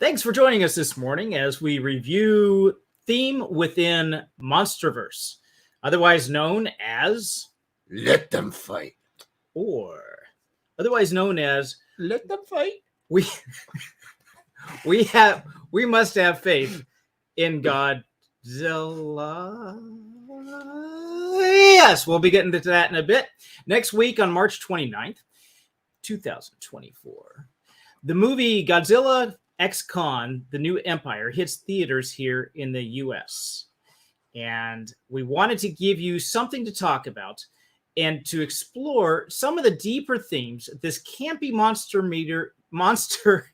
Thanks for joining us this morning as we review Theme Within MonsterVerse, otherwise known as Let Them Fight. or otherwise known as Let Them Fight. we must have faith in Godzilla. Yes, we'll be getting to that in a bit. Next week on March 29th, 2024, the movie Godzilla X Kong, The New Empire, hits theaters here in the U.S. And we wanted to give you something to talk about and to explore some of the deeper themes this campy monster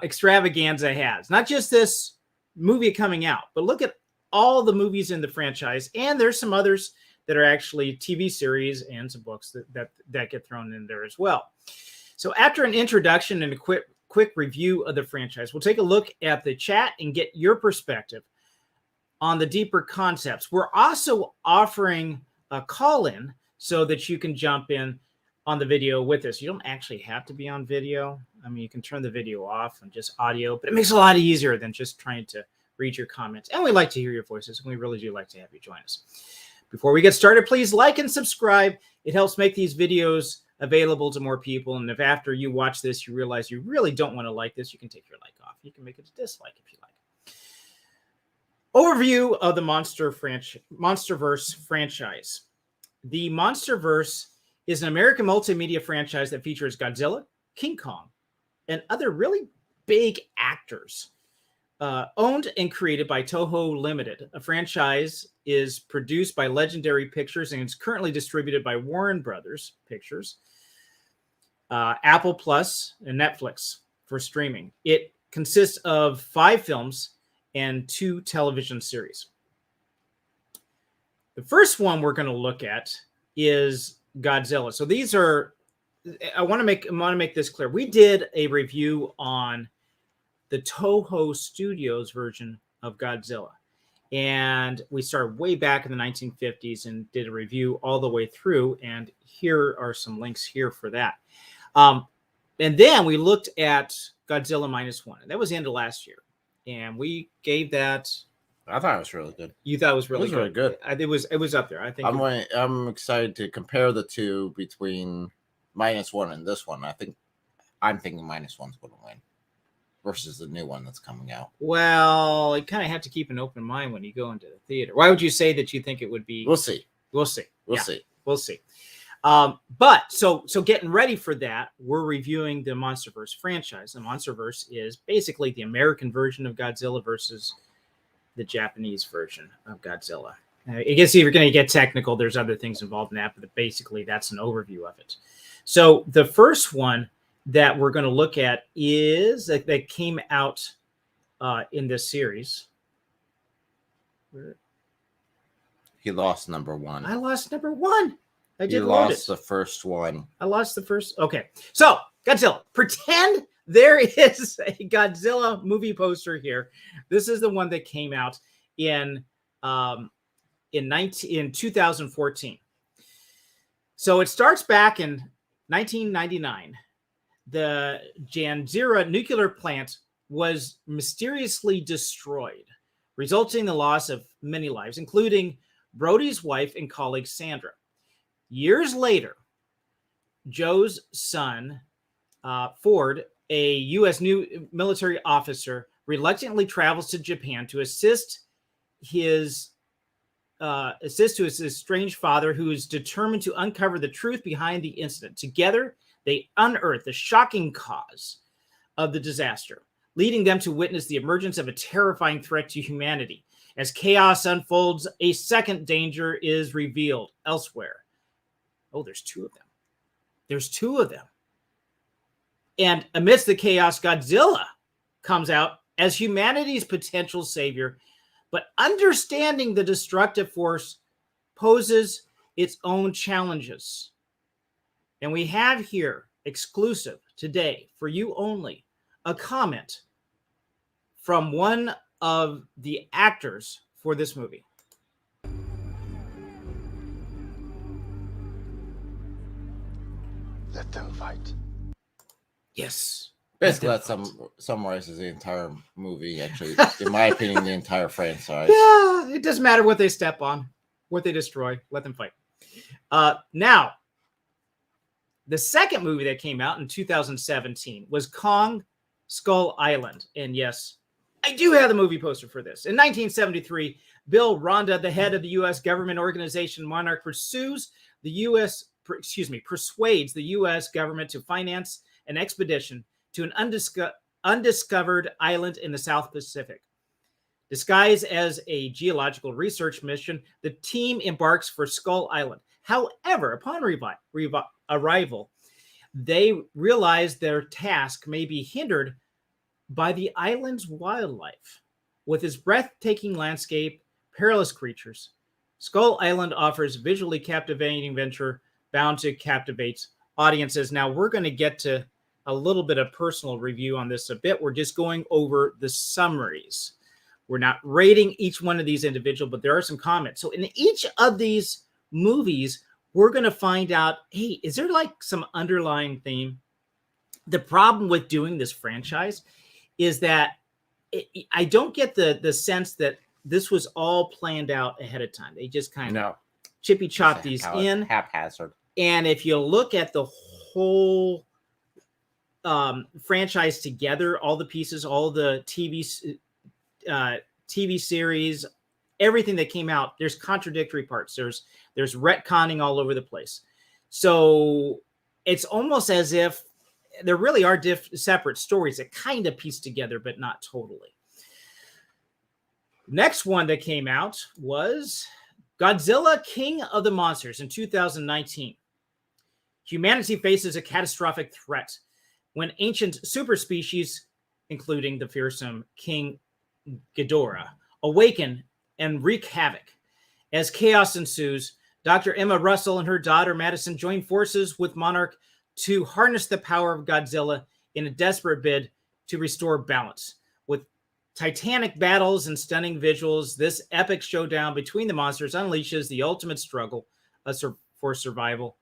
extravaganza has. Not just this movie coming out, but look at all the movies in the franchise. And there's some others that are actually TV series and some books that get thrown in there as well. So after an introduction and a quick review of the franchise, we'll take a look at the chat and get your perspective on the deeper concepts. We're also offering a call-in so that you can jump in on the video with us. You don't actually have to be on video. I mean, you can turn the video off and just audio, but it makes it a lot easier than just trying to read your comments. And we like to hear your voices, and we really do like to have you join us. Before we get started, please like and subscribe. It helps make these videos available to more people. And if after you watch this, you realize you really don't want to like this, you can take your like off. You can make it a dislike if you like. Overview of the MonsterVerse franchise. The MonsterVerse is an American multimedia franchise that features Godzilla, King Kong, and other really big actors. Owned and created by Toho Limited. A franchise is produced by Legendary Pictures and is currently distributed by Warner Brothers Pictures, Apple Plus, and Netflix for streaming. It consists of 5 films and 2 television series. The first one we're going to look at is Godzilla. So these are, I want to make this clear. We did a review on the Toho Studios version of Godzilla. And we started way back in the 1950s and did a review all the way through. And here are some links here for that. And then we looked at Godzilla -1. And that was the end of last year. And we gave that. I thought it was really good. You thought it was really really good. It was up there. I think I'm excited to compare the two between -1 and this one. I'm thinking -1's going to win versus the new one that's coming out. Well, you kind of have to keep an open mind when you go into the theater. Why would you say that you think it would be? We'll see. We'll see. We'll see. We'll see. But so getting ready for that, we're reviewing the MonsterVerse franchise. The MonsterVerse is basically the American version of Godzilla versus the Japanese version of Godzilla. I guess if you're going to get technical, there's other things involved in that, but basically that's an overview of it. So the first one that we're going to look at is that came out in this series. He lost number 1. I lost number 1. I did lost the first one. I lost the first. Okay. So Godzilla. Pretend there is a Godzilla movie poster here. This is the one that came out in 2014. So it starts back in 1999. The Janzira nuclear plant was mysteriously destroyed, resulting in the loss of many lives, including Brody's wife and colleague Sandra. Years later, Joe's son, Ford, a U.S. new military officer, reluctantly travels to Japan to assist his estranged father, who is determined to uncover the truth behind the incident. Together, they unearth the shocking cause of the disaster, leading them to witness the emergence of a terrifying threat to humanity. As chaos unfolds, a second danger is revealed elsewhere. Oh, there's 2 of them. There's 2 of them. And amidst the chaos, Godzilla comes out as humanity's potential savior, but understanding the destructive force poses its own challenges. And we have here, exclusive today, for you only, a comment from one of the actors for this movie. Let them fight. Yes, Basically, that summarizes the entire movie. Actually, in my opinion, the entire franchise. Yeah, it doesn't matter what they step on, what they destroy. Let them fight. Now, the second movie that came out in 2017 was Kong Skull Island. And yes, I do have the movie poster for this. In 1973, Bill Ronda, the head of the U.S. government organization Monarch, persuades the U.S. government to finance an expedition to an undiscovered island in the South Pacific. Disguised as a geological research mission, the team embarks for Skull Island. However, upon arrival, they realize their task may be hindered by the island's wildlife. With its breathtaking landscape, perilous creatures, Skull Island offers visually captivating adventure bound to captivate audiences. Now, we're going to get to a little bit of personal review on this a bit. We're just going over the summaries. We're not rating each one of these individual, but there are some comments. So in each of these movies, we're going to find out, hey, is there like some underlying theme? The problem with doing this franchise is that I don't get the sense that this was all planned out ahead of time. They just kind of chippy chop these in haphazard. And if you look at the whole franchise together, all the pieces, all the TV series, everything that came out, there's contradictory parts. There's retconning all over the place. So it's almost as if there really are separate stories that kind of piece together, but not totally. Next one that came out was Godzilla, King of the Monsters in 2019. Humanity faces a catastrophic threat when ancient superspecies, including the fearsome King Ghidorah, awaken and wreak havoc. As chaos ensues, Dr. Emma Russell and her daughter Madison join forces with Monarch to harness the power of Godzilla in a desperate bid to restore balance. With titanic battles and stunning visuals, this epic showdown between the monsters unleashes the ultimate struggle for survival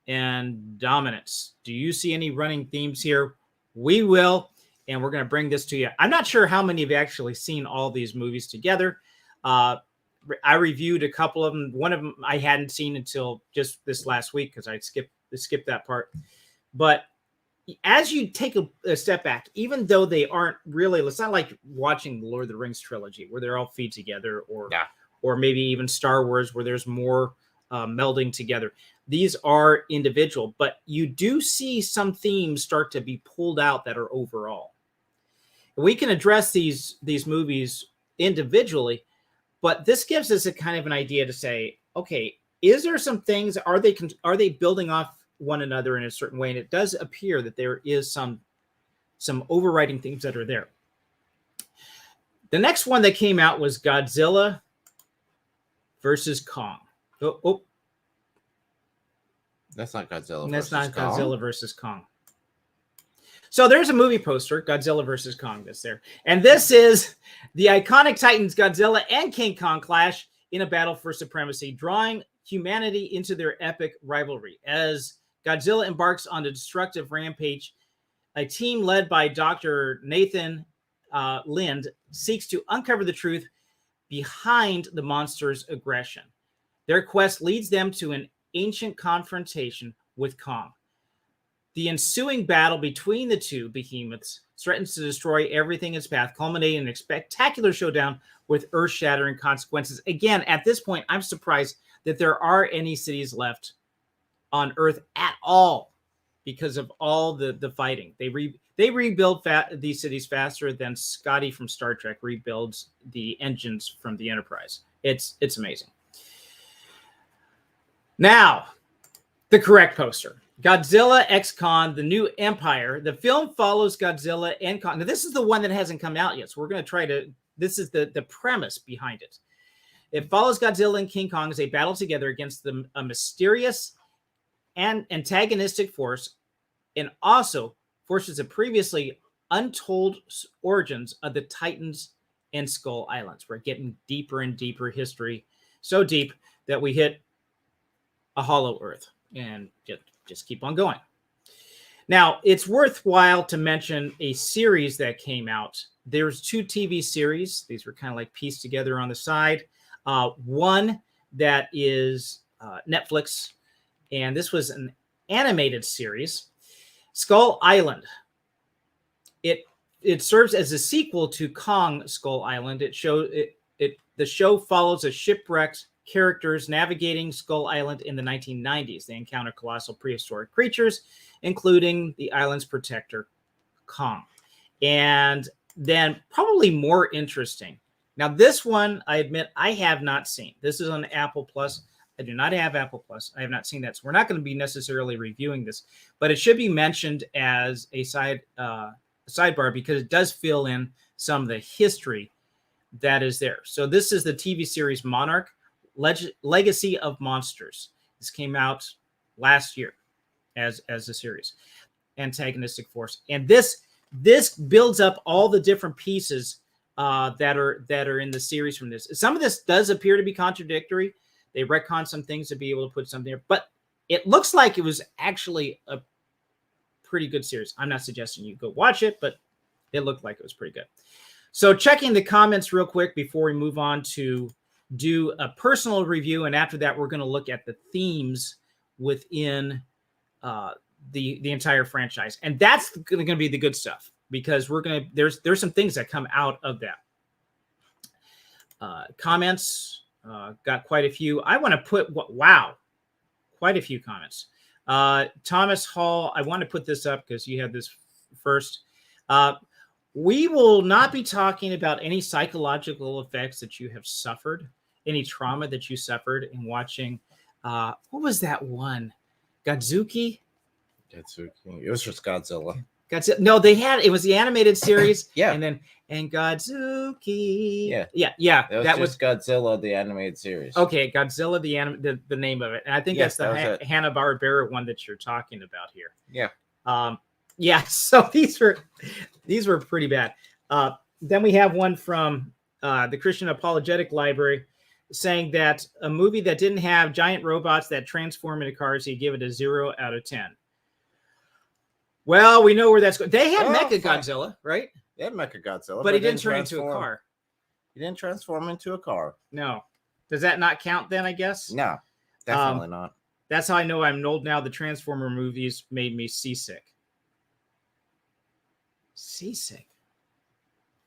and dominance. Do you see any running themes here? We will, and we're going to bring this to you. I'm not sure how many have actually seen all these movies together. I reviewed a couple of them. One of them I hadn't seen until just this last week because I skipped that part. But as you take a step back, even though they aren't really, it's not like watching the Lord of the Rings trilogy where they're all feed together, or maybe even Star Wars where there's more melding together. These are individual, but you do see some themes start to be pulled out that are overall. We can address these movies individually, but this gives us a kind of an idea to say, okay, is there some things, are they building off one another in a certain way? And it does appear that there is some overriding things that are there. The next one that came out was Godzilla versus Kong. That's not Godzilla. That's not Godzilla versus Kong. So there's a movie poster, Godzilla versus Kong, that's there. And this is the iconic titans Godzilla and King Kong clash in a battle for supremacy, drawing humanity into their epic rivalry. As Godzilla embarks on a destructive rampage, a team led by Dr. Nathan Lind seeks to uncover the truth behind the monster's aggression. Their quest leads them to an ancient confrontation with Kong. The ensuing battle between the two behemoths threatens to destroy everything in its path, culminating in a spectacular showdown with earth-shattering consequences. Again, at this point, I'm surprised that there are any cities left on Earth at all because of all the fighting. They rebuild these cities faster than Scotty from Star Trek rebuilds the engines from the Enterprise. It's amazing. Now, the correct poster. Godzilla x Kong, The New Empire. The film follows Godzilla and Kong. Now, this is the one that hasn't come out yet, so we're going to try to... This is the premise behind it. It follows Godzilla and King Kong as they battle together against a mysterious and antagonistic force, and also forces the previously untold origins of the Titans and Skull Islands. We're getting deeper and deeper history, so deep that we hit a hollow Earth, and just keep on going. Now, it's worthwhile to mention a series that came out. There's 2 TV series. These were kind of like pieced together on the side. One that is Netflix, and this was an animated series, Skull Island. It serves as a sequel to Kong Skull Island. The show follows a shipwrecked characters navigating Skull Island in the 1990s. They encounter colossal prehistoric creatures, including the island's protector, Kong. And then probably more interesting. Now, this one, I admit, I have not seen. This is on Apple Plus. I do not have Apple Plus. I have not seen that. So we're not going to be necessarily reviewing this, but it should be mentioned as a sidebar because it does fill in some of the history that is there. So this is the TV series Monarch, Legacy of Monsters. This came out last year as a series, antagonistic force, and this builds up all the different pieces that are in the series from this. Some of this does appear to be contradictory. They retcon some things to be able to put something there, but it looks like it was actually a pretty good series. I'm not suggesting you go watch it, but it looked like it was pretty good. So checking the comments real quick before we move on to do a personal review, and after that we're going to look at the themes within the entire franchise, and that's going to be the good stuff because there's some things that come out of that. Comments got quite a few. I want to put quite a few comments. Thomas Hall, I want to put this up because you had this first. We will not be talking about any psychological effects that you have suffered, any trauma that you suffered in watching. What was that one? Godzuki? It was just Godzilla. No, it was the animated series. Yeah. And Godzuki. Yeah. That was Godzilla, the animated series. Okay, Godzilla, the name of it. And I think that's the Hanna-Barbera one that you're talking about here. Yeah. Yeah, so these were pretty bad. Then we have one from the Christian Apologetic Library saying that a movie that didn't have giant robots that transform into cars, he'd give it a 0 out of 10. Well, we know where that's going. They had Mechagodzilla, right? They had Mechagodzilla, but he didn't turn into a car. He didn't transform into a car. No. Does that not count then, I guess? No, definitely not. That's how I know I'm old now. The Transformer movies made me seasick. Seasick?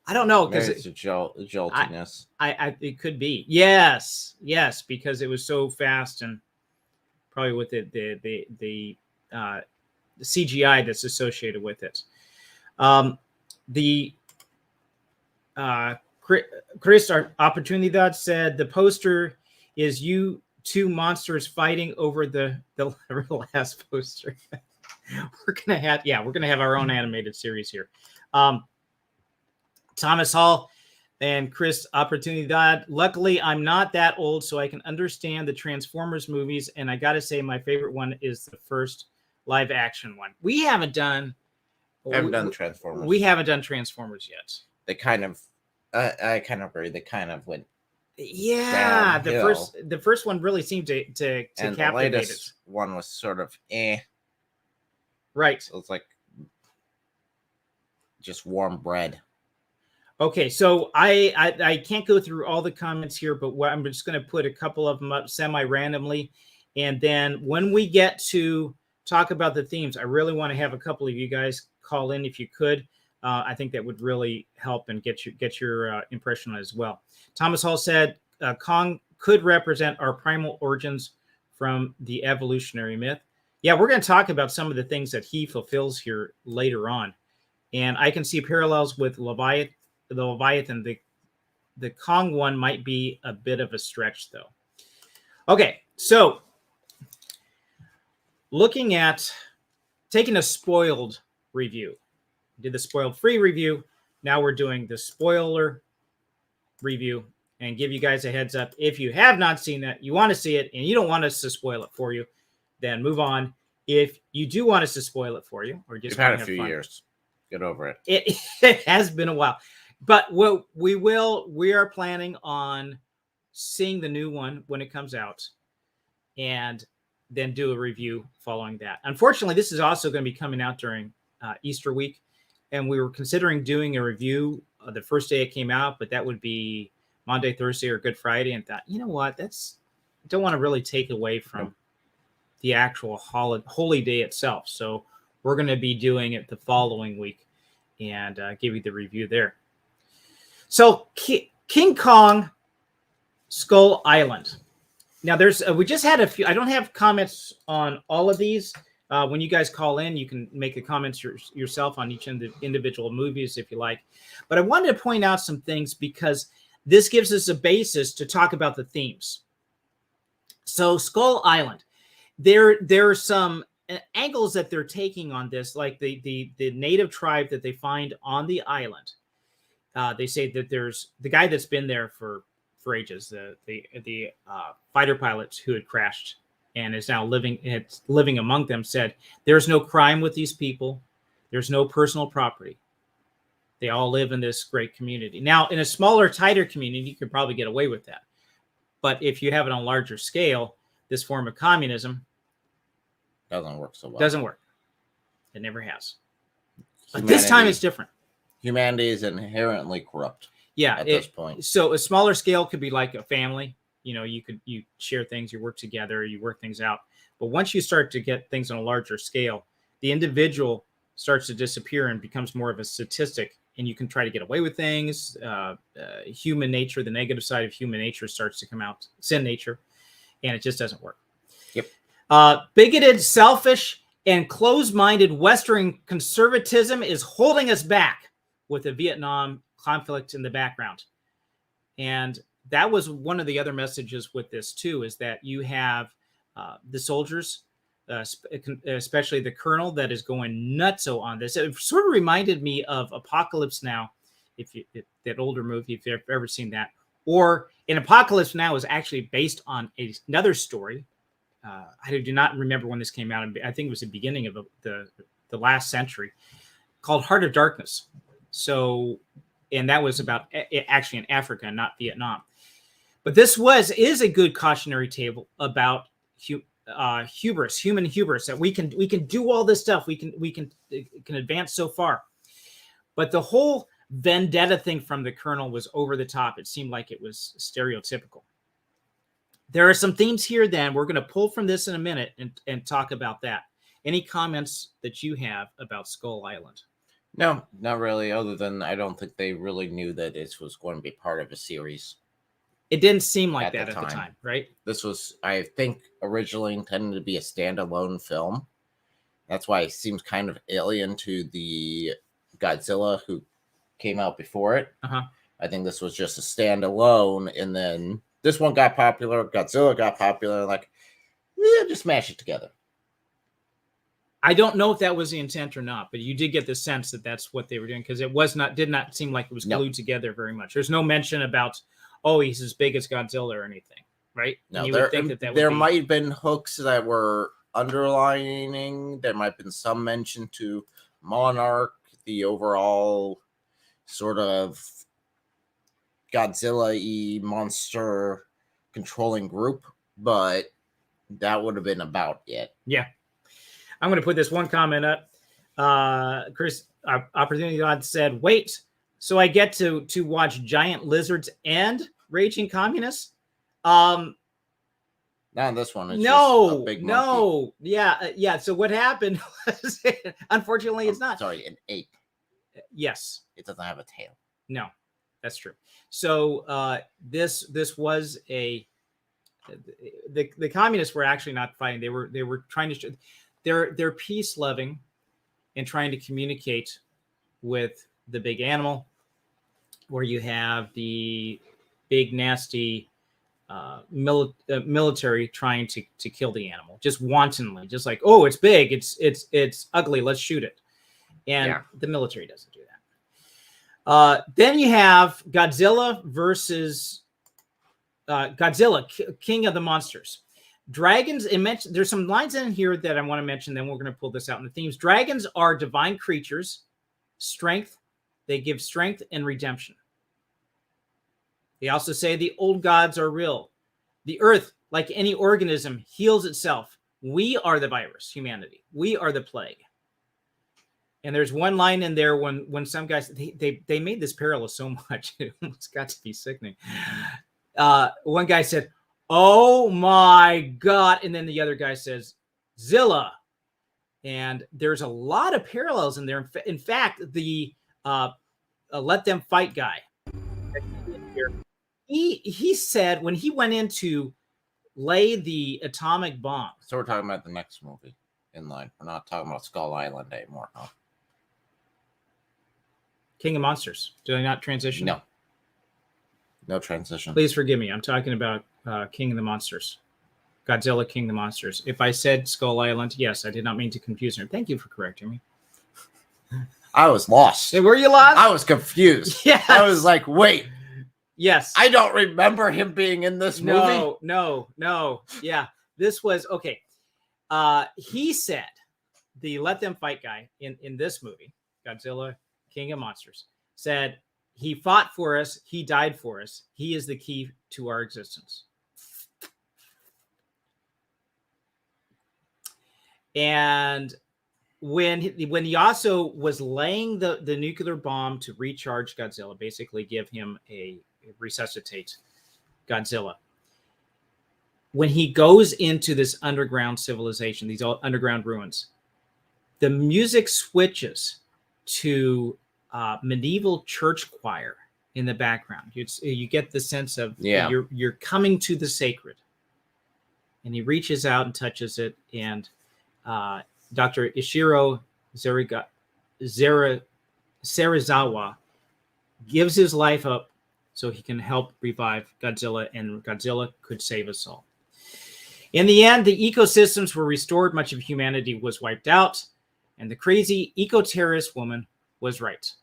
I don't know. Maybe it's a joltiness. It could be. Yes, because it was so fast and probably with the CGI that's associated with it. Chris, our Opportunity Dot said the poster is you two monsters fighting over the last poster. We're gonna have our own animated series here. Thomas Hall and Chris Opportunity Dot. Luckily, I'm not that old, so I can understand the Transformers movies, and I gotta say my favorite one is the first live action one. We haven't done Transformers. We haven't done Transformers yet. They kind of I kind of agree. They kind of went downhill. the first one really seemed to and captivate the latest one was sort of right. So it's like just warm bread. Okay, so I can't go through all the comments here, but I'm just going to put a couple of them up semi-randomly, and then when we get to talk about the themes, I really want to have a couple of you guys call in if you could. I think that would really help and get your impression on it as well. Thomas Hall said Kong could represent our primal origins from the evolutionary myth. Yeah, we're going to talk about some of the things that he fulfills here later on, and I can see parallels with Leviathan. The Leviathan, the Kong one might be a bit of a stretch, though. Okay, so looking at taking a spoiled review. Did the spoiled-free review. Now we're doing the spoiler review and give you guys a heads up. If you have not seen that, you want to see it, and you don't want us to spoil it for you, then move on. If you do want us to spoil it for you, or just you've had a few years, get over it. It has been a while. But we are planning on seeing the new one when it comes out. And then do a review following that. Unfortunately, this is also going to be coming out during Easter week, and we were considering doing a review the first day it came out, but that would be Monday, Thursday, or Good Friday, and thought, you know what, don't want to really take away from the actual holy day itself. So we're going to be doing it the following week and give you the review there. So King Kong Skull Island. Now there's we just had a few. I don't have comments on all of these. When you guys call in, you can make the comments yourself on each individual movies if you like. But I wanted to point out some things because this gives us a basis to talk about the themes. So Skull Island, there are some angles that they're taking on this, like the native tribe that they find on the island. They say that there's the guy that's been there for ages, the fighter pilot who had crashed and is now living among them, said there's no crime with these people. There's no personal property. They all live in this great community. Now, in a smaller, tighter community, you could probably get away with that. But if you have it on a larger scale, this form of communism doesn't work so well. Doesn't work. It never has. But this time it's different. Humanity is inherently corrupt. Yeah, at this point. So a smaller scale could be like a family. You know, you share things, you work together, you work things out. But once you start to get things on a larger scale, the individual starts to disappear and becomes more of a statistic, and you can try to get away with things. Human nature, the negative side of human nature starts to come out, sin nature, and it just doesn't work. Yep. Bigoted, selfish, and closed-minded Western conservatism is holding us back with the Vietnam conflict in the background. And that was one of the other messages with this too, is that you have the soldiers, especially the colonel, that is going nutso on this. It sort of reminded me of Apocalypse Now, if that older movie, if you've ever seen that. Or in Apocalypse Now is actually based on another story. I do not remember when this came out. I think it was the beginning of the last century, called Heart of Darkness. So, and that was about actually in Africa, not Vietnam. But this is a good cautionary tale about hubris, human hubris, that we can do all this stuff. We can advance so far. But the whole vendetta thing from the colonel was over the top. It seemed like it was stereotypical. There are some themes here then. We're going to pull from this in a minute and talk about that. Any comments that you have about Skull Island? No, not really, other than I don't think they really knew that this was going to be part of a series. It didn't seem like that at the time, right? This was, I think, originally intended to be a standalone film. That's why it seems kind of alien to the Godzilla who came out before it. Uh-huh. I think this was just a standalone, and then this one got popular, Godzilla got popular, like, yeah, just smash it together. I don't know if that was the intent or not, but you did get the sense that that's what they were doing, because it did not seem like it was glued together very much. There's no mention about, oh, he's as big as Godzilla or anything, right? No, there might have been hooks that were underlining. There might have been some mention to Monarch, the overall sort of Godzilla-y monster controlling group, but that would have been about it. Yeah. I'm going to put this one comment up. Chris, Opportunity God said, wait, so I get to watch giant lizards and raging communists? Not this one. It's just a big monkey. Yeah. So what happened was, unfortunately, it's not. Sorry, an ape. Yes. It doesn't have a tail. No, that's true. So this was the communists were actually not fighting. They were trying to they're peace loving and trying to communicate with the big animal, where you have the big nasty military trying to kill the animal just wantonly, just like, oh, it's big, it's ugly, let's shoot it. And the military doesn't do that. Then you have Godzilla versus Godzilla, King of the Monsters. Dragons, there's some lines in here that I want to mention, then we're going to pull this out in the themes. Dragons are divine creatures, strength. They give strength and redemption. They also say the old gods are real. The earth, like any organism, heals itself We are the virus, humanity. We are the plague. And there's one line in there when some guys they made this parallel so much it almost got to be sickening. One guy said, "Oh my God," and then the other guy says, "Zilla." And there's a lot of parallels in there. In fact, the "Let Them Fight" guy, he said when he went in to lay the atomic bomb. So we're talking about the next movie in line. We're not talking about Skull Island anymore, huh? King of Monsters. Did I not transition? No. No transition. Please forgive me. I'm talking about King of the Monsters. Godzilla, King of the Monsters. If I said Skull Island, yes, I did not mean to confuse him. Thank you for correcting me. I was lost. Were you lost? I was confused. Yeah. I was like, wait. Yes. I don't remember him being in this movie. No. Yeah. This was, okay. He said, the Let Them Fight guy in this movie, Godzilla, King of Monsters, said, he fought for us. He died for us. He is the key to our existence. And when he also was laying the nuclear bomb to recharge Godzilla, basically give him resuscitate Godzilla. When he goes into this underground civilization, these underground ruins, the music switches to medieval church choir in the background. You get the sense of you're coming to the sacred. And he reaches out and touches it, and Dr. Ishiro Serizawa gives his life up so he can help revive Godzilla, and Godzilla could save us all. In the end, the ecosystems were restored, much of humanity was wiped out, and the crazy eco-terrorist woman was right.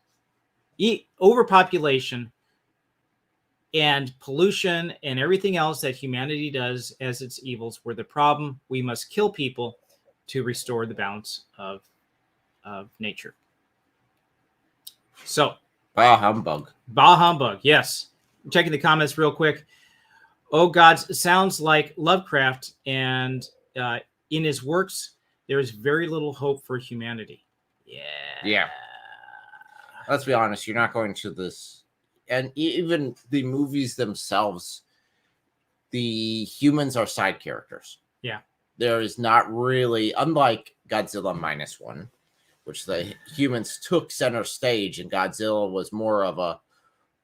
Overpopulation and pollution and everything else that humanity does as its evils were the problem. We must kill people to restore the balance of nature. So, Bah humbug. Bah humbug, yes. Checking the comments real quick. Oh, God, sounds like Lovecraft, and in his works, there is very little hope for humanity. Yeah. Let's be honest, you're not going to this. And even the movies themselves, the humans are side characters. Yeah. There is not really, unlike Godzilla -1, which the humans took center stage, and Godzilla was more of a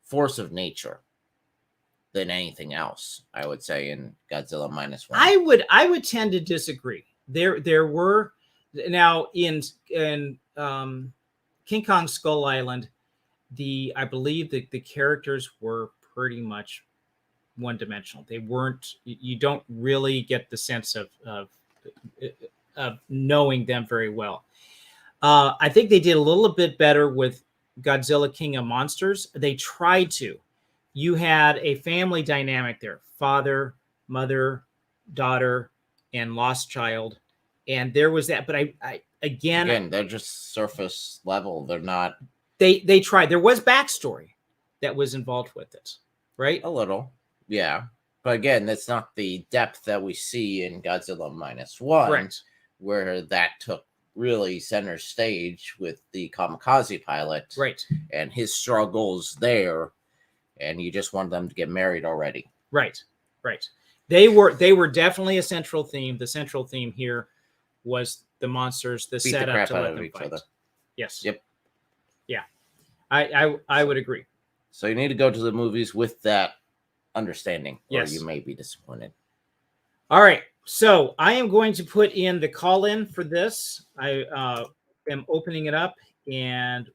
force of nature than anything else, I would say, in Godzilla -1. I would tend to disagree. There were now in King Kong Skull Island, I believe that the characters were pretty much one-dimensional. They weren't. You don't really get the sense of knowing them very well. I think they did a little bit better with Godzilla King of Monsters. They tried to. You had a family dynamic there: father, mother, daughter, and lost child, and there was that. But I again, they're just surface level. They're not. They tried. There was backstory that was involved with it, right? A little, yeah. But again, that's not the depth that we see in Godzilla -1, Correct. Where that took really center stage with the kamikaze pilot, right? And his struggles there, and you just want them to get married already, right? They were definitely a central theme. The central theme here was the monsters, the setup to let them fight. Other. Yes. Yep. Yeah, I would agree. So you need to go to the movies with that understanding, or yes, you may be disappointed. All right, so I am going to put in the call-in for this. I am opening it up, and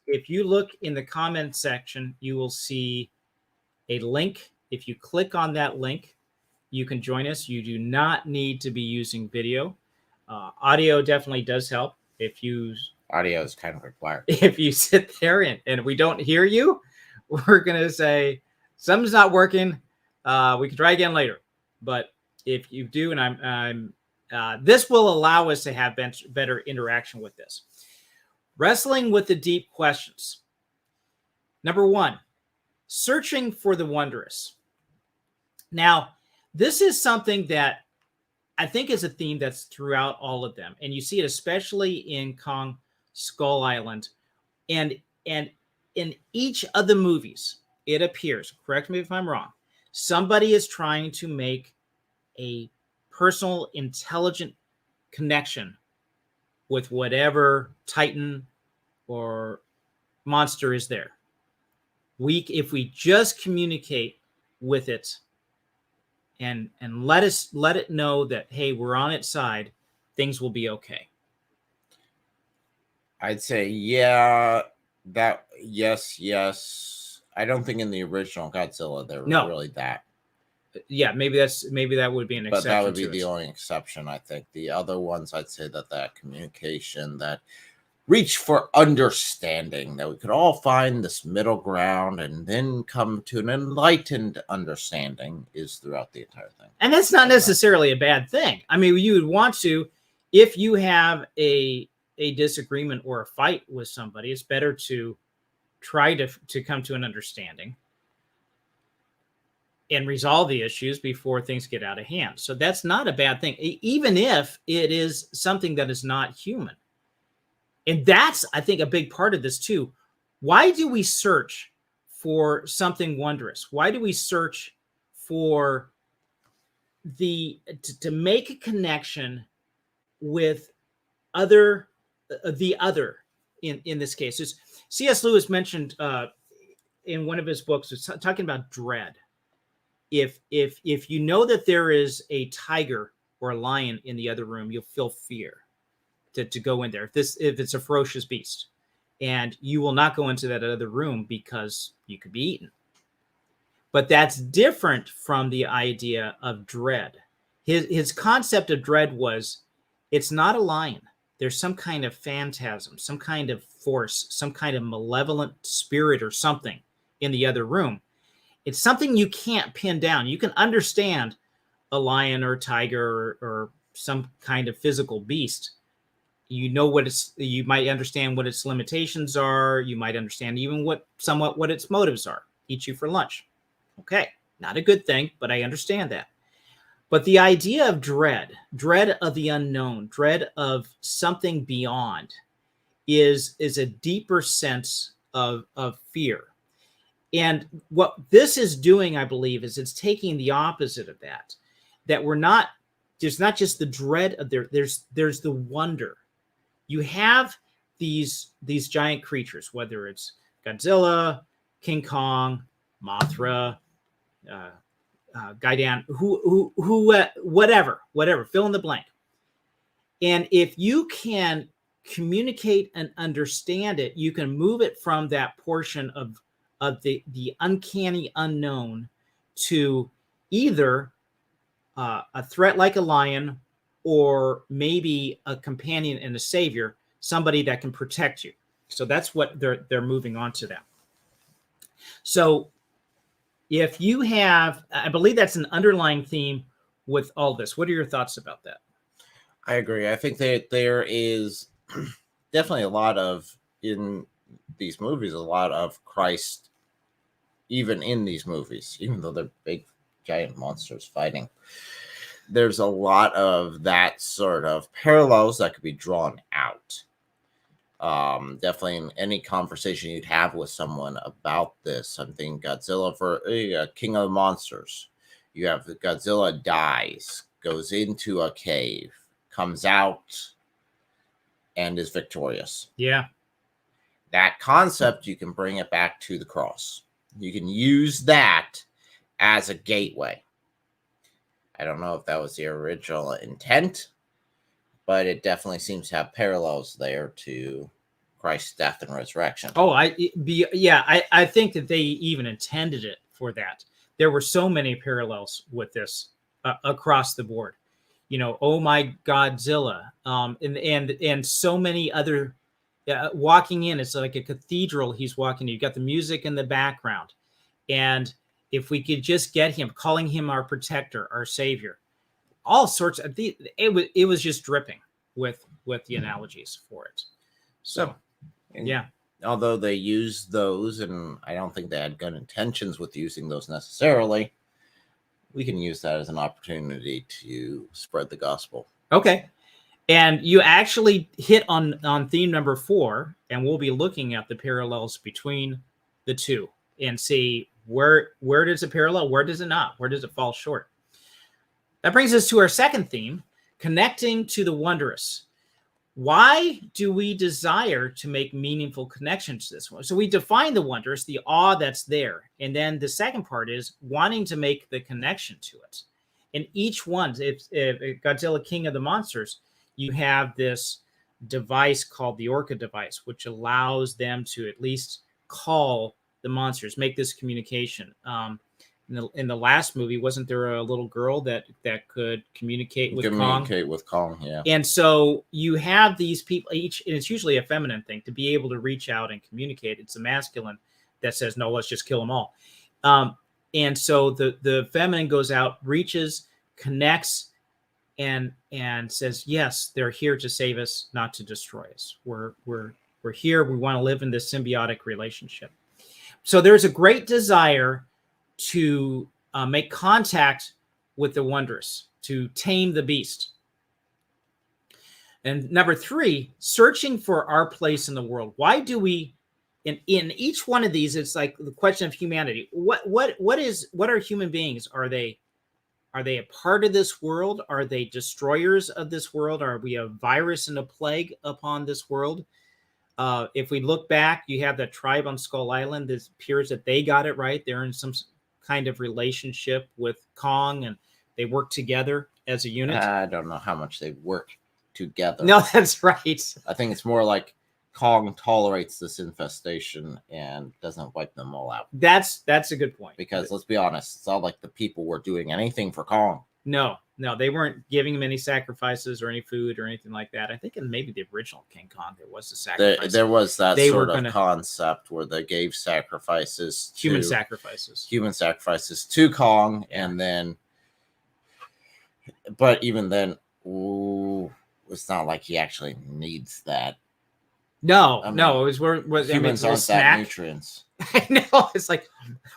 if you look in the comment section, you will see a link. If you click on that link, you can join us. You do not need to be using video. Audio definitely does help. Audio is kind of required. If you sit there and we don't hear you, we're going to say something's not working. We can try again later. But if you do, and this will allow us to have better interaction with this. Wrestling with the deep questions. Number 1, searching for the wondrous. Now, this is something that I think is a theme that's throughout all of them, and you see it especially in Kong Skull Island, and in each of the movies, it appears. Correct me if I'm wrong. Somebody is trying to make a personal, intelligent connection with whatever Titan or monster is there. If we just communicate with it and let it know that, hey, we're on its side, things will be okay. I'd say yes. I don't think in the original Godzilla there was really that. Yeah, maybe that would be an exception. But that would be the only exception, I think. The other ones, I'd say that communication, that reach for understanding, that we could all find this middle ground and then come to an enlightened understanding, is throughout the entire thing. And that's not necessarily a bad thing. I mean, you would want to, if you have a disagreement or a fight with somebody, it's better to try to come to an understanding and resolve the issues before things get out of hand. So that's not a bad thing, even if it is something that is not human. And that's, I think, a big part of this too. Why do we search for something wondrous? Why do we search for to make a connection with the other in this case? C.S. Lewis mentioned in one of his books, was talking about dread. If you know that there is a tiger or a lion in the other room, you'll feel fear to go in there. If it's a ferocious beast, and you will not go into that other room because you could be eaten. But that's different from the idea of dread. His concept of dread was, it's not a lion. There's some kind of phantasm, some kind of force, some kind of malevolent spirit or something in the other room. It's something you can't pin down. You can understand a lion or a tiger or some kind of physical beast. You know you might understand what its limitations are. You might understand even somewhat what its motives are. Eat you for lunch. Okay, not a good thing, but I understand that. But the idea of dread of the unknown, dread of something beyond, is a deeper sense of fear. And what this is doing, I believe, is it's taking the opposite of that. That there's not just the dread of there's the wonder. You have these giant creatures, whether it's Godzilla, King Kong, Mothra, Gaidan, whatever, fill in the blank. And if you can communicate and understand it, you can move it from that portion of the uncanny unknown to either a threat like a lion, or maybe a companion and a savior, somebody that can protect you. So that's what they're moving on to that. So if you have, I believe that's an underlying theme with all this. What are your thoughts about that? I agree. I think that there is definitely a lot of, in these movies, a lot of Christ, even in these movies, even though they're big, giant monsters fighting. There's a lot of that sort of parallels that could be drawn out. Definitely in any conversation you'd have with someone about this. I'm thinking Godzilla for King of the Monsters. You have Godzilla dies, goes into a cave, comes out, and is victorious. Yeah. That concept, you can bring it back to the cross. You can use that as a gateway. I don't know if that was the original intent, but it definitely seems to have parallels there to Christ's death and resurrection. Oh, I think that they even intended it for that. There were so many parallels with this across the board. You know, oh my Godzilla, and so many other walking in. It's like a cathedral. He's walking. You got the music in the background, and if we could just get him, calling him our protector, our savior, all sorts of it was just dripping with the analogies for it. So yeah. Although they used those, and I don't think they had good intentions with using those necessarily, We can use that as an opportunity to spread the gospel. Okay. And you actually hit on theme number 4, and we'll be looking at the parallels between the two and see where does it parallel, where does it not, where does it fall short. That brings us to our second theme, connecting to the wondrous. Why do we desire to make meaningful connections to this one? So we define the wondrous, the awe that's there. And then the second part is wanting to make the connection to it. And each one, if Godzilla, King of the Monsters, you have this device called the Orca device, which allows them to at least call the monsters, make this communication. In the last movie, wasn't there a little girl that could communicate with Kong? Communicate with Kong, yeah. And so you have these people, each, and it's usually a feminine thing, to be able to reach out and communicate. It's a masculine that says, no, let's just kill them all. And so the feminine goes out, reaches, connects, and says, yes, they're here to save us, not to destroy us. We're here. We want to live in this symbiotic relationship. So there's a great desire to make contact with the wondrous, to tame the beast. And number 3, searching for our place in the world. Why do we, in each one of these, it's like the question of humanity. What are human beings? Are they a part of this world? Are they destroyers of this world? Are we a virus and a plague upon this world? If we look back, you have that tribe on Skull Island. It appears that they got it right. They're in some kind of relationship with Kong, and they work together as a unit. I don't know how much they work together. No, that's right. I think it's more like Kong tolerates this infestation and doesn't wipe them all out. That's a good point. Because let's be honest, it's not like the people were doing anything for Kong. No, they weren't giving him any sacrifices or any food or anything like that. I think in maybe the original King Kong, there was a sacrifice. There was that sort of concept where they gave sacrifices, human sacrifices to Kong, and then, but even then, it's not like he actually needs that. No, it was humans aren't that nutrients. I know. It's like,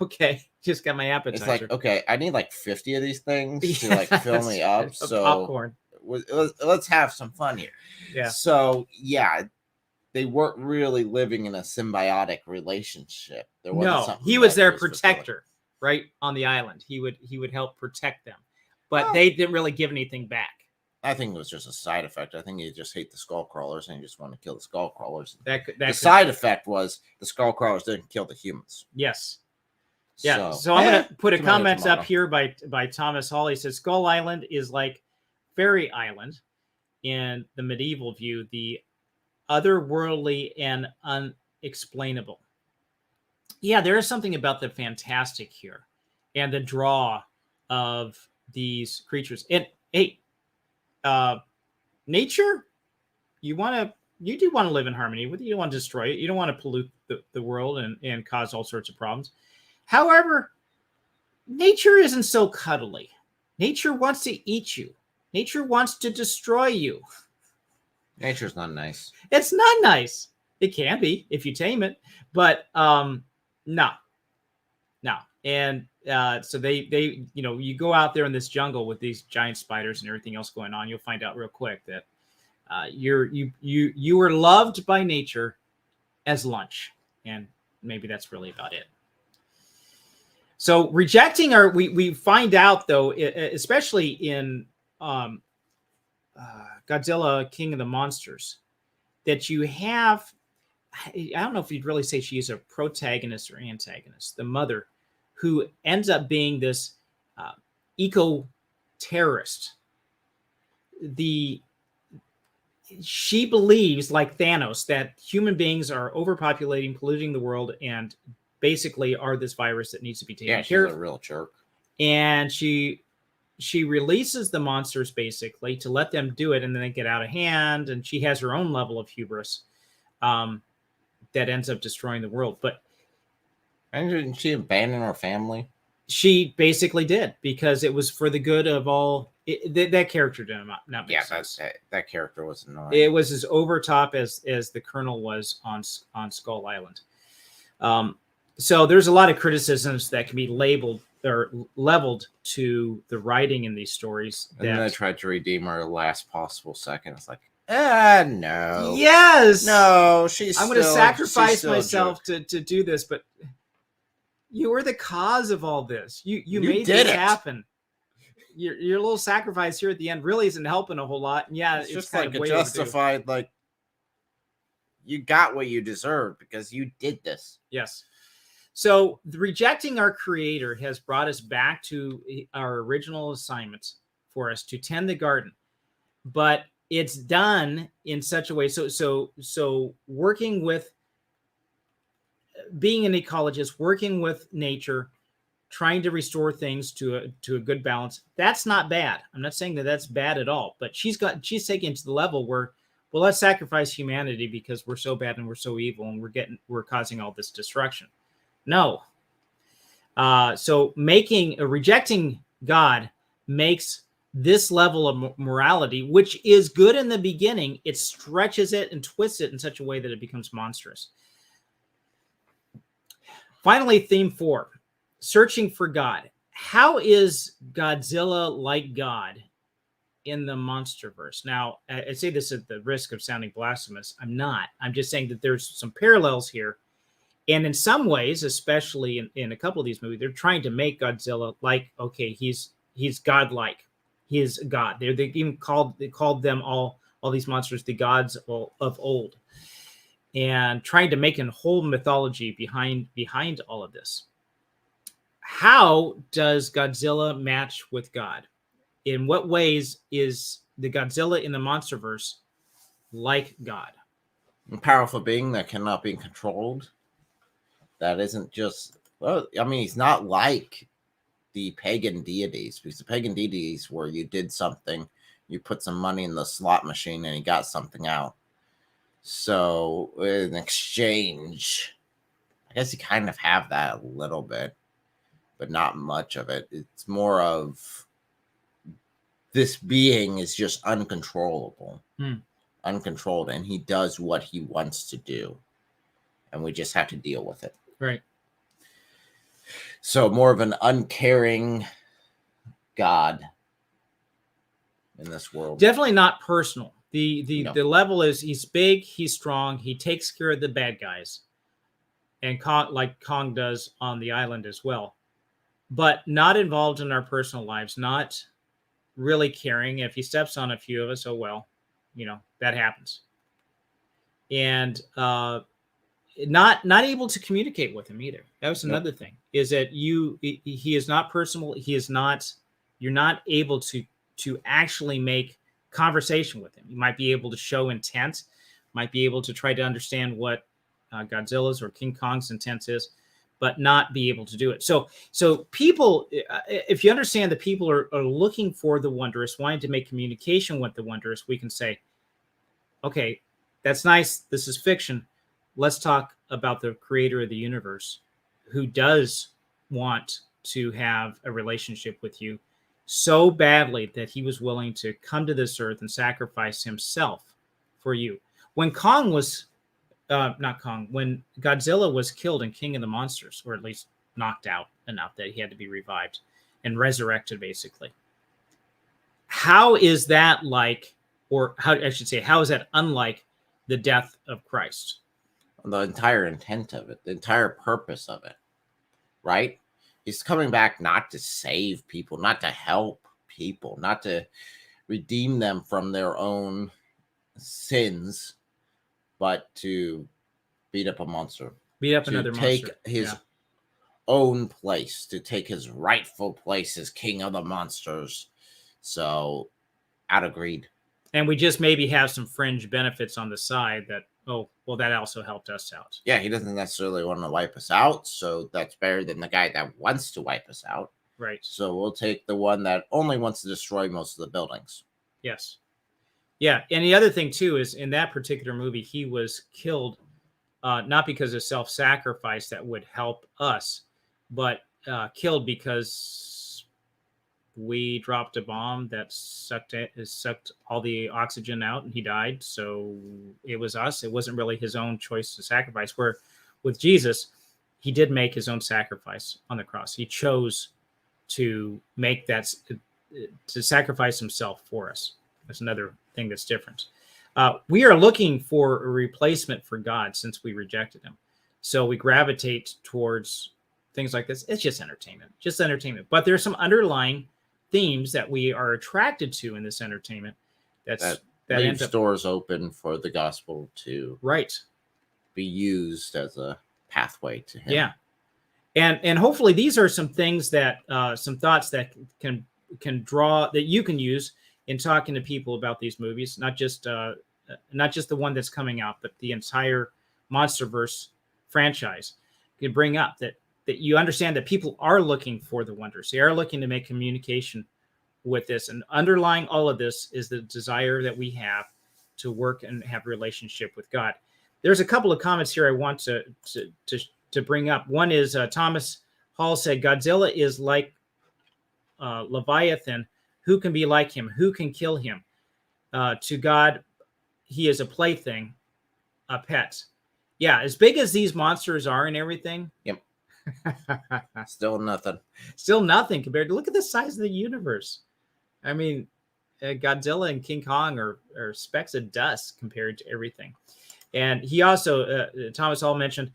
okay, just got my appetizer. It's like, okay, I need like 50 of these things to like fill me up. So popcorn. Let's have some fun here. Yeah. So yeah, they weren't really living in a symbiotic relationship. He was their protector, right, on the island. He would help protect them, but they didn't really give anything back. I think it was just a side effect. I think you just hate the skull crawlers and you just want to kill the skull crawlers. The side effect was the skull crawlers didn't kill the humans. Yes. Yeah. So I'm going to put a comment up here by Thomas Hall. He says Skull Island is like Fairy Island in the medieval view, the otherworldly and unexplainable. Yeah, there is something about the fantastic here and the draw of these creatures. And hey, nature, you do want to live in harmony with it. You don't want to destroy it. You don't want to pollute the world and cause all sorts of problems. However, nature isn't so cuddly. Nature wants to eat you. Nature wants to destroy you. Nature's not nice. It's not nice. It can be if you tame it, but no. And so they you go out there in this jungle with these giant spiders and everything else going on, you'll find out real quick that you were loved by nature as lunch, and maybe that's really about it. So rejecting we find out though, especially in Godzilla, King of the Monsters, that you have, I don't know if you'd really say she's a protagonist or antagonist, the mother, who ends up being this eco-terrorist. She believes, like Thanos, that human beings are overpopulating, polluting the world, and basically are this virus that needs to be taken care of. She's a real jerk. And she releases the monsters basically to let them do it, and then they get out of hand, and she has her own level of hubris that ends up destroying the world. But and didn't she abandon her family? She basically did, because it was for the good of all. That character did not make sense. That character was annoying. It was as overtop as the Colonel was on Skull Island. So there's a lot of criticisms that can be labeled or leveled to the writing in these stories. And then they tried to redeem her last possible second. It's like, no. Yes. No, she's I'm going to still- sacrifice she's still a myself jerk. to do this, but you were the cause of all this. You made did this it. happen. Your little sacrifice here at the end really isn't helping a whole lot. And yeah, It's just kind like of a way justified, overdue. like, you got what you deserved because you did this. Yes. So rejecting our creator has brought us back to our original assignment for us to tend the garden, but it's done in such a way. So working with, being an ecologist, working with nature, trying to restore things to a good balance. That's not bad. I'm not saying that that's bad at all, but she's taken to the level where, well, let's sacrifice humanity because we're so bad and we're so evil and we're causing all this destruction. No. So rejecting God makes this level of morality, which is good in the beginning, it stretches it and twists it in such a way that it becomes monstrous. Finally, theme 4, searching for God. How is Godzilla like God in the MonsterVerse? Now, I say this at the risk of sounding blasphemous. I'm not. I'm just saying that there's some parallels here. And in some ways, especially in a couple of these movies, they're trying to make Godzilla like, okay, he's godlike. He is God. They even called them all these monsters the gods of old, and trying to make a whole mythology behind all of this. How does Godzilla match with God? In what ways is the Godzilla in the MonsterVerse like God? A powerful being that cannot be controlled. That isn't just, well, I mean, he's not like the pagan deities, because the pagan deities where you did something, you put some money in the slot machine and you got something out. So in exchange, I guess you kind of have that a little bit, but not much of it. It's more of this being is just uncontrollable, uncontrolled, and he does what he wants to do, and we just have to deal with it. Right. So more of an uncaring God in this world. Definitely not personal. The level is, he's big, he's strong, he takes care of the bad guys, and like Kong does on the island as well, but not involved in our personal lives, not really caring. If he steps on a few of us, oh well, that happens. And not able to communicate with him either. That was another thing, is that he is not personal. You're not able to actually make conversation with him. You might be able to show intent, might be able to try to understand what Godzilla's or King Kong's intent is, but not be able to do it. So people, if you understand that people are looking for the Wondrous, wanting to make communication with the Wondrous, we can say, okay, that's nice. This is fiction. Let's talk about the creator of the universe, who does want to have a relationship with you so badly that he was willing to come to this earth and sacrifice himself for you. When Kong was, when Godzilla was killed in King of the Monsters, or at least knocked out enough that he had to be revived and resurrected, basically. How is that like, or how is that unlike the death of Christ? The entire intent of it, the entire purpose of it, right? He's coming back not to save people, not to help people, not to redeem them from their own sins, but to beat up a monster. Beat up another monster. To take his own place, to take his rightful place as king of the monsters. So, out of greed. And we just maybe have some fringe benefits on the side that, oh, well, that also helped us out. Yeah, he doesn't necessarily want to wipe us out, so that's better than the guy that wants to wipe us out. Right. So we'll take the one that only wants to destroy most of the buildings. Yes. Yeah, and the other thing, too, is in that particular movie, he was killed not because of self-sacrifice that would help us, but killed because we dropped a bomb that sucked all the oxygen out, and he died. So it was us. It wasn't really his own choice to sacrifice. Where with Jesus, he did make his own sacrifice on the cross. He chose to make that, to sacrifice himself for us. That's another thing that's different. We are looking for a replacement for God since we rejected him. So we gravitate towards things like this. It's just entertainment. But there's some underlying themes that we are attracted to in this entertainment. That leaves doors open for the gospel to be used as a pathway to him. Yeah. And hopefully these are some things that some thoughts that can draw, that you can use in talking to people about these movies, not just the one that's coming out, but the entire MonsterVerse franchise. You can bring up that you understand that people are looking for the wonders. They are looking to make communication with this, and underlying all of this is the desire that we have to work and have a relationship with God. There's a couple of comments here I want to bring up. One is Thomas Hall said, Godzilla is like Leviathan. Who can be like him? Who can kill him? To God, he is a plaything, a pet. Yeah, as big as these monsters are and everything. Yep. Still nothing. Still nothing compared to, look at the size of the universe. I mean, Godzilla and King Kong are specks of dust compared to everything. And he also, Thomas Hall mentioned,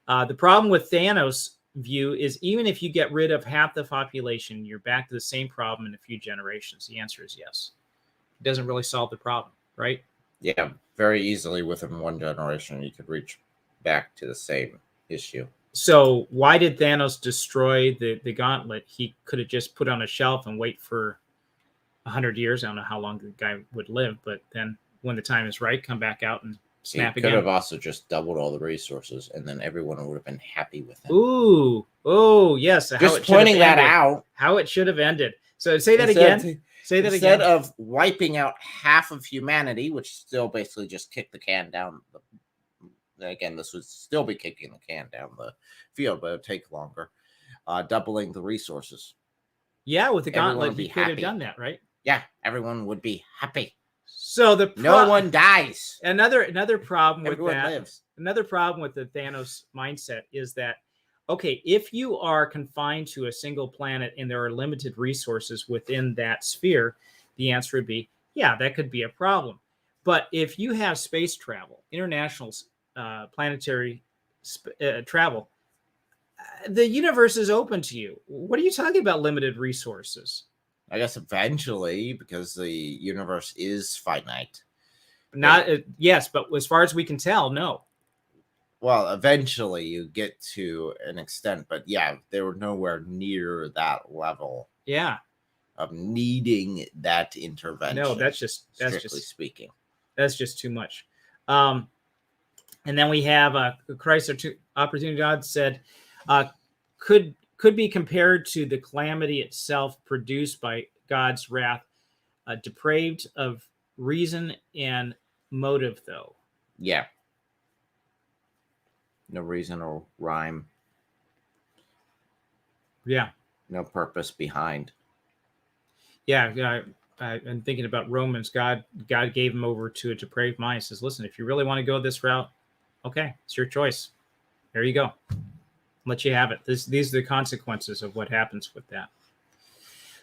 the problem with Thanos' view is even if you get rid of half the population, you're back to the same problem in a few generations. The answer is yes. It doesn't really solve the problem, right? Yeah, very easily within one generation, you could reach back to the same issue. So why did Thanos destroy the gauntlet? He could have just put on a shelf and wait for 100 years. I don't know how long the guy would live, but then when the time is right, come back out and snap again. He could have also just doubled all the resources, and then everyone would have been happy with him. Oh, yes. Just pointing that out. How it should have ended. So say that again. Say that again. Instead of wiping out half of humanity, which still basically just kicked the can down. Again, this would still be kicking the can down the field, but it would take longer. Doubling the resources. Yeah, with the gauntlet, he could have done that, right? Yeah, everyone would be happy. So no one dies. Another problem with Everyone that. Lives. Another problem with the Thanos mindset is that, okay, if you are confined to a single planet and there are limited resources within that sphere, the answer would be, yeah, that could be a problem. But if you have space travel, international planetary travel, the universe is open to you. What are you talking about, limited resources? I guess eventually, because the universe is finite. Yes, but as far as we can tell, no. Well, eventually you get to an extent, but yeah, they were nowhere near that level. Yeah. Of needing that intervention. No, that's just speaking. That's just too much. And then we have Christ Opportunity God said, could be compared to the calamity itself produced by God's wrath, depraved of reason and motive, though. Yeah. No reason or rhyme. Yeah. No purpose behind. Yeah. I'm thinking about Romans. God gave him over to a depraved mind. He says, listen, if you really want to go this route, okay, it's your choice. There you go. Let you have it. These are the consequences of what happens with that.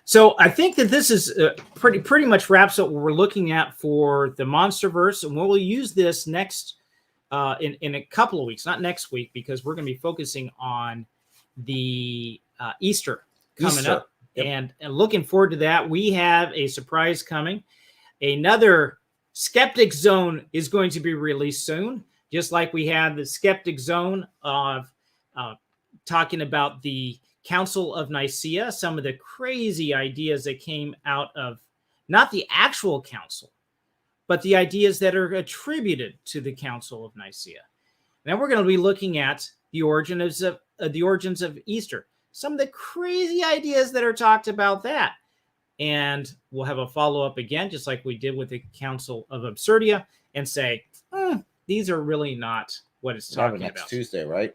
So I think that this is pretty much wraps up what we're looking at for the MonsterVerse, and we'll use this next in a couple of weeks, not next week, because we're going to be focusing on the Easter coming up. Yep. And looking forward to that. We have a surprise coming. Another Skeptic Zone is going to be released soon, just like we had the Skeptic Zone of talking about the Council of Nicaea, some of the crazy ideas that came out of not the actual council, but the ideas that are attributed to the Council of Nicaea. Now we're going to be looking at the origins of Easter, some of the crazy ideas that are talked about that. And we'll have a follow-up again, just like we did with the Council of Absurdia, and say, these are really not what it's talking about. Next Tuesday, right?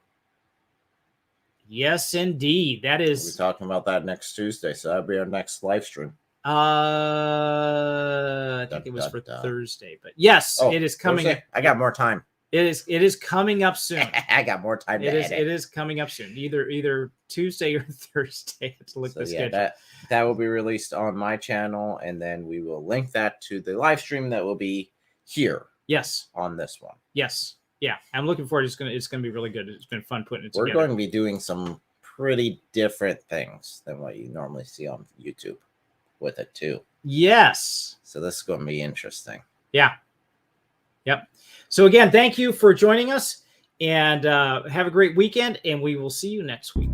Yes, indeed. That is. We'll be talking about that next Tuesday, so that'll be our next live stream. I think it was for Thursday, but yes, it is coming. Thursday? I got more time. It is coming up soon. I got more time to edit. It is coming up soon. Either Tuesday or Thursday. To look the schedule. That will be released on my channel, and then we will link that to the live stream that will be here. Yes. On this one. Yes. Yeah. I'm looking forward. It's gonna be really good. It's been fun putting it together. We're going to be doing some pretty different things than what you normally see on YouTube with it too. Yes. So this is going to be interesting. Yeah. Yep. So again, thank you for joining us, and have a great weekend, and we will see you next week.